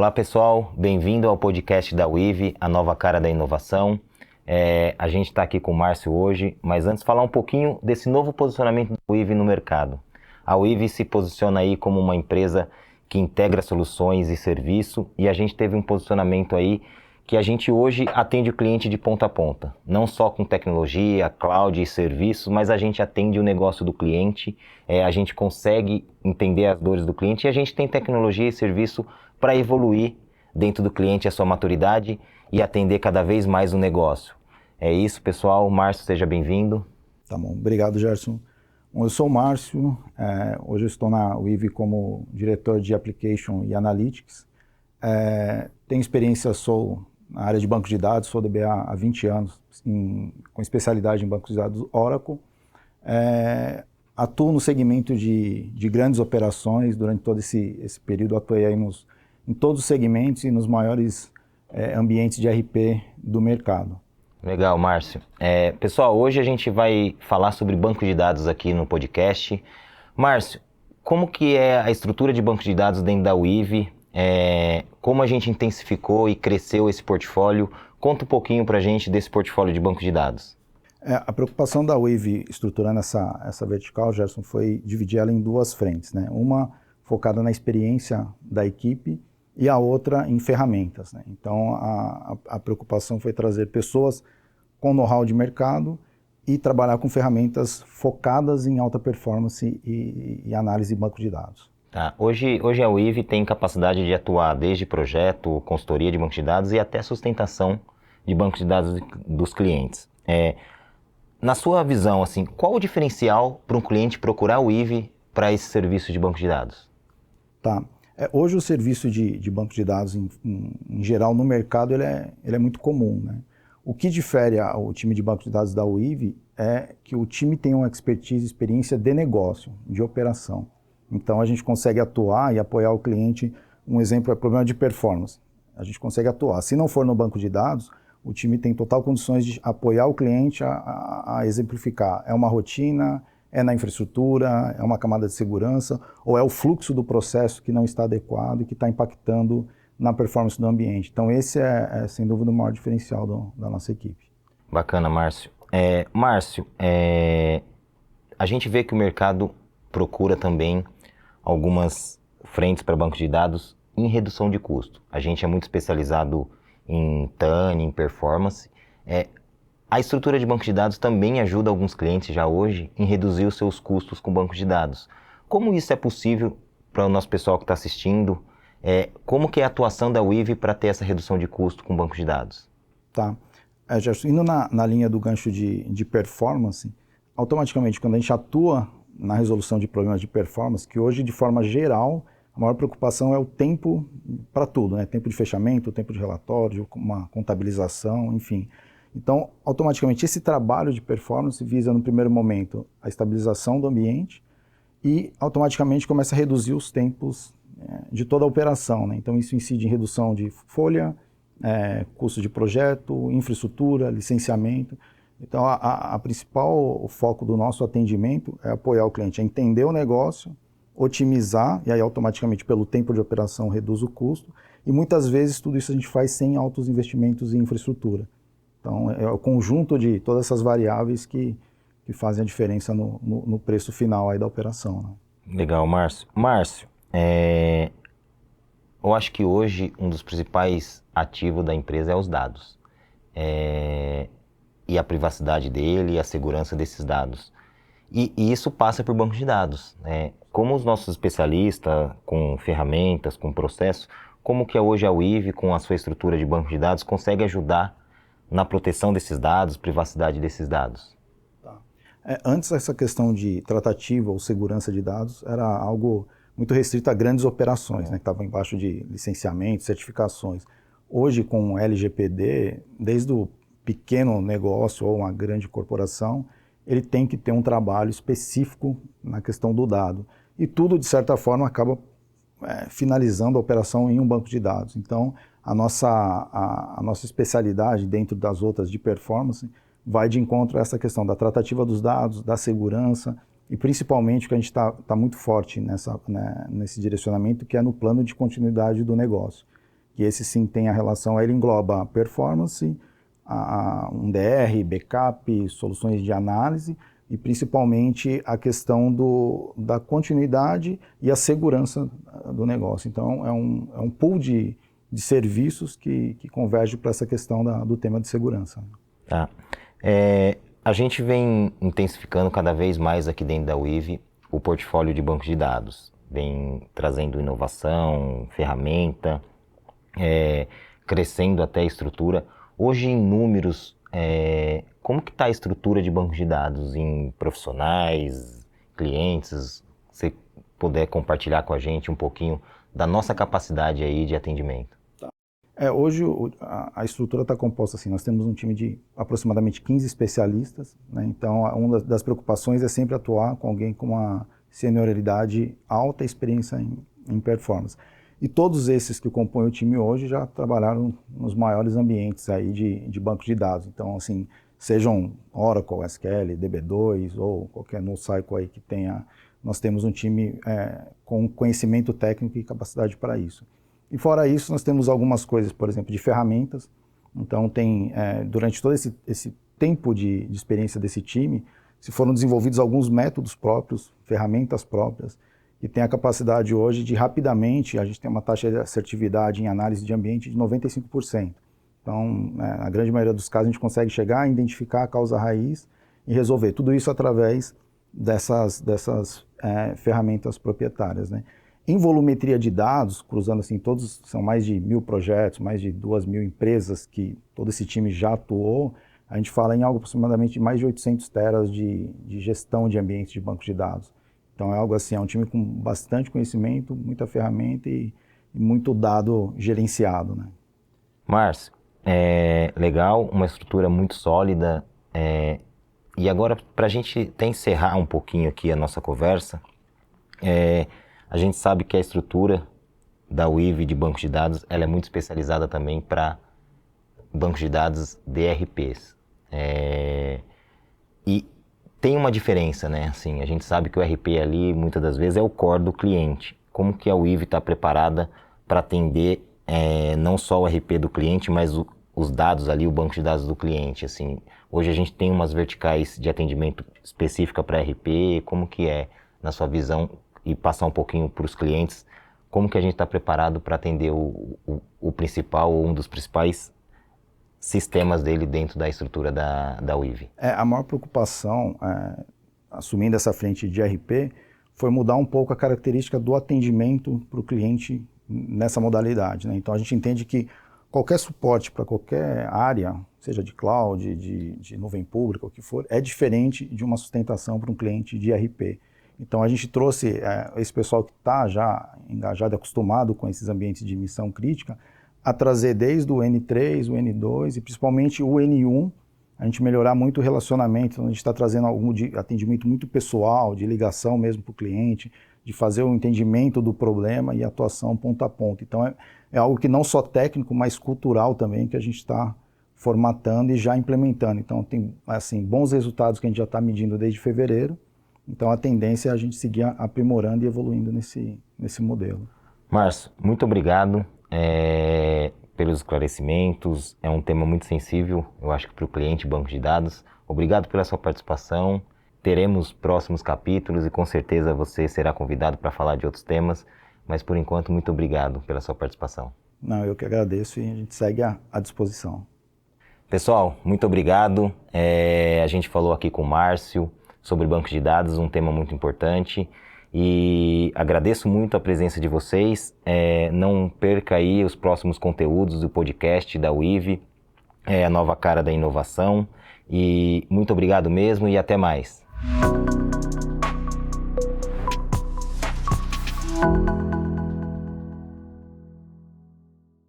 Olá pessoal, bem-vindo ao podcast da Weave, a nova cara da inovação. A gente está aqui com o Márcio hoje, mas antes falar um pouquinho desse novo posicionamento da Weave no mercado. A Weave se posiciona aí como uma empresa que integra soluções e serviço, e a gente teve um posicionamento aí que a gente hoje atende o cliente de ponta a ponta, não só com tecnologia, cloud e serviços, mas a gente atende o negócio do cliente, a gente consegue entender as dores do cliente e a gente tem tecnologia e serviço para evoluir dentro do cliente a sua maturidade e atender cada vez mais o negócio. É isso, pessoal. Márcio, seja bem-vindo. Tá bom, obrigado, Gerson. Bom, eu sou o Márcio, hoje eu estou na Weave como diretor de Application e Analytics. Tenho experiência, sou na área de banco de dados, sou DBA há 20 anos, com especialidade em bancos de dados Oracle. Atuo no segmento de grandes operações, durante todo esse período atuei aí em todos os segmentos e nos maiores ambientes de RP do mercado. Legal, Márcio. Pessoal, hoje a gente vai falar sobre banco de dados aqui no podcast. Márcio, como que é a estrutura de banco de dados dentro da Weave? Como a gente intensificou e cresceu esse portfólio? Conta um pouquinho para a gente desse portfólio de banco de dados. A preocupação da Weave estruturando essa vertical, Gerson, foi dividir ela em duas frentes, né? Uma focada na experiência da equipe e a outra em ferramentas, né? Então, a preocupação foi trazer pessoas com know-how de mercado e trabalhar com ferramentas focadas em alta performance e análise de banco de dados. Tá. Hoje a Weave tem capacidade de atuar desde projeto, consultoria de banco de dados e até sustentação de banco de dados dos clientes. Na sua visão, assim, qual o diferencial para um cliente procurar a Weave para esse serviço de banco de dados? Tá. Hoje o serviço de banco de dados, em geral, no mercado, ele é muito comum, né? O que difere o time de banco de dados da Weave é que o time tem uma expertise, experiência de negócio, de operação. Então a gente consegue atuar e apoiar o cliente. Um exemplo é problema de performance. A gente consegue atuar. Se não for no banco de dados, o time tem total condições de apoiar o cliente a exemplificar. É uma rotina, é na infraestrutura, é uma camada de segurança, ou é o fluxo do processo que não está adequado e que está impactando na performance do ambiente. Então esse é sem dúvida o maior diferencial da nossa equipe. Bacana, Márcio. Márcio, a gente vê que o mercado procura também algumas frentes para banco de dados em redução de custo. A gente é muito especializado em TAN, em performance. A estrutura de banco de dados também ajuda alguns clientes já hoje em reduzir os seus custos com banco de dados. Como isso é possível para o nosso pessoal que está assistindo? Como que é a atuação da Weave para ter essa redução de custo com banco de dados? Tá. Gerson, indo na linha do gancho de performance, automaticamente quando a gente atua na resolução de problemas de performance, que hoje de forma geral a maior preocupação é o tempo para tudo, né? Tempo de fechamento, tempo de relatório, uma contabilização, enfim. Então, automaticamente esse trabalho de performance visa no primeiro momento a estabilização do ambiente e automaticamente começa a reduzir os tempos de toda a operação, né? Então isso incide em redução de folha, custo de projeto, infraestrutura, licenciamento. Então a principal foco do nosso atendimento é apoiar o cliente a entender o negócio, otimizar, e aí automaticamente pelo tempo de operação reduz o custo, e muitas vezes tudo isso a gente faz sem altos investimentos em infraestrutura. Então é o conjunto de todas essas variáveis que fazem a diferença no preço final aí da operação, né? Legal, Márcio. Márcio, eu acho que hoje um dos principais ativos da empresa é os dados. E a privacidade dele e a segurança desses dados. E isso passa por banco de dados, né? Como os nossos especialistas, com ferramentas, com processos, como que hoje a Weave, com a sua estrutura de banco de dados, consegue ajudar na proteção desses dados, privacidade desses dados? Tá. Antes essa questão de tratativa ou segurança de dados era algo muito restrito a grandes operações, né, que estavam embaixo de licenciamentos, certificações. Hoje com o LGPD, desde o pequeno negócio ou uma grande corporação, ele tem que ter um trabalho específico na questão do dado. E tudo, de certa forma, acaba finalizando a operação em um banco de dados. Então, a nossa especialidade dentro das outras de performance vai de encontro a essa questão da tratativa dos dados, da segurança e principalmente que a gente está muito forte nesse direcionamento, que é no plano de continuidade do negócio. que esse sim tem a relação, ele engloba performance, um DR, backup, soluções de análise e principalmente a questão da continuidade e a segurança do negócio. Então é um pool de serviços que converge para essa questão do tema de segurança. Tá. A gente vem intensificando cada vez mais aqui dentro da Weave o portfólio de bancos de dados, vem trazendo inovação, ferramenta, crescendo até a estrutura. Hoje em números, como que está a estrutura de bancos de dados em profissionais, clientes? Se puder compartilhar com a gente um pouquinho da nossa capacidade aí de atendimento. Hoje a estrutura está composta assim, nós temos um time de aproximadamente 15 especialistas, né? Então uma das preocupações é sempre atuar com alguém com uma senioridade alta, experiência em performance. E todos esses que compõem o time hoje já trabalharam nos maiores ambientes aí de banco de dados. Então, assim, sejam Oracle, SQL, DB2 ou qualquer NoSQL aí que tenha, nós temos um time com conhecimento técnico e capacidade para isso. E fora isso, nós temos algumas coisas, por exemplo, de ferramentas. Então, durante todo esse tempo de experiência desse time, se foram desenvolvidos alguns métodos próprios, ferramentas próprias, que tem a capacidade hoje de rapidamente, a gente tem uma taxa de assertividade em análise de ambiente de 95%. Então, na grande maioria dos casos, a gente consegue chegar, identificar a causa raiz e resolver. Tudo isso através dessas ferramentas proprietárias, né? Em volumetria de dados, cruzando assim, todos são mais de 1.000 projetos, mais de 2.000 empresas que todo esse time já atuou, a gente fala em algo aproximadamente de mais de 800 teras de gestão de ambientes de bancos de dados. Então é algo assim, é um time com bastante conhecimento, muita ferramenta e muito dado gerenciado, né? Márcio, legal, uma estrutura muito sólida. E agora, para a gente até encerrar um pouquinho aqui a nossa conversa, a gente sabe que a estrutura da Weave de bancos de dados, ela é muito especializada também para bancos de dados DRPs. E tem uma diferença, né? Assim, a gente sabe que o RP ali, muitas das vezes, é o core do cliente. Como que a Weave está preparada para atender não só o RP do cliente, mas os dados ali, o banco de dados do cliente? Assim, hoje a gente tem umas verticais de atendimento específica para RP. Como que é, na sua visão, e passar um pouquinho para os clientes, como que a gente está preparado para atender o principal, ou um dos principais sistemas dele dentro da estrutura da Weave? A maior preocupação, assumindo essa frente de RP, foi mudar um pouco a característica do atendimento para o cliente nessa modalidade, né? Então a gente entende que qualquer suporte para qualquer área, seja de cloud, de nuvem pública, o que for, é diferente de uma sustentação para um cliente de RP. Então a gente trouxe esse pessoal que está já engajado e acostumado com esses ambientes de missão crítica, a trazer desde o N3, o N2 e principalmente o N1, a gente melhorar muito o relacionamento. Então, a gente está trazendo algum de atendimento muito pessoal, de ligação mesmo para o cliente, de fazer o entendimento do problema e atuação ponto a ponto. Então é algo que não só técnico, mas cultural também, que a gente está formatando e já implementando. Então tem assim, bons resultados que a gente já está medindo desde fevereiro. Então a tendência é a gente seguir aprimorando e evoluindo nesse modelo. Márcio, muito obrigado pelos esclarecimentos. É um tema muito sensível, eu acho que para o cliente, banco de dados. Obrigado pela sua participação. Teremos próximos capítulos e com certeza você será convidado para falar de outros temas. Mas por enquanto, muito obrigado pela sua participação. Não, eu que agradeço e a gente segue à disposição. Pessoal, muito obrigado. A gente falou aqui com o Márcio sobre banco de dados, um tema muito importante. E agradeço muito a presença de vocês. Não perca aí os próximos conteúdos do podcast da Weave, a nova cara da inovação. E muito obrigado mesmo e até mais.